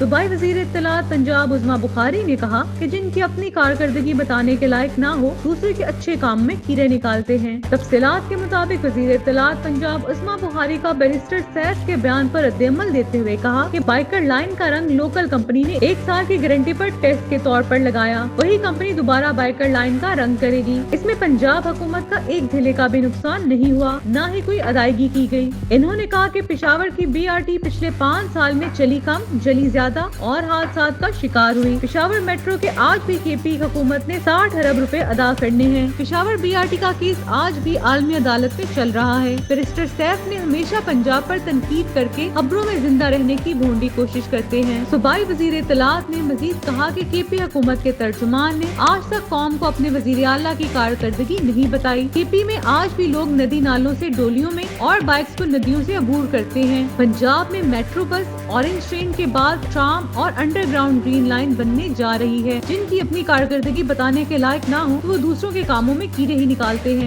सूबाई वजीर इत्तलात पंजाब उस्मा बुखारी ने कहा कि जिनकी अपनी कारकर्दगी बताने के लायक ना हो, दूसरे के अच्छे काम में कीड़े निकालते हैं। तफसीलात के मुताबिक वजीर इत्तलात पंजाब उस्मा बुखारी का बैरिस्टर सैफ के बयान पर रद्द-ए-अमल देते हुए कहा कि बाइकर लाइन का रंग लोकल कंपनी ने 1 साल की गारंटी पर टेस्ट के तौर पर लगाया, वही कंपनी दोबारा बाइकर लाइन का रंग करेगी। इसमें पंजाब हुकूमत का एक ढिले का भी नुकसान नहीं हुआ, न ही कोई अदायगी की गई। इन्होंने कहा कि पेशावर की BRT पिछले 5 साल में चली कम, जली ज्यादा और हादसात का शिकार हुई। पेशावर मेट्रो के आज भी KP हुकूमत ने 60 अरब रुपए अदा करने हैं। पेशावर BRT का केस आज भी आलमी अदालत में चल रहा है। बैरिस्टर सैफ ने हमेशा पंजाब पर तनकीद करके खबरों में जिंदा रहने की भोंडी कोशिश करते हैं। सूबाई वजीर इत्तलात ने मजीद कहा कि KP हुकूमत के तर्जुमान ने आज तक कौम को अपने वजीर आला की कारकर्दगी नहीं बताई। KP में आज भी लोग नदी नालों से डोलियों में और बाइक्स को नदियों से अबूर करते हैं। पंजाब में मेट्रो बस, ऑरेंज ट्रेन के बाद ट्राम और अंडरग्राउंड ग्रीन लाइन बनने जा रही है। जिनकी अपनी कारकर्दगी बताने के लायक ना हो, तो वो दूसरों के कामों में कीड़े ही निकालते हैं।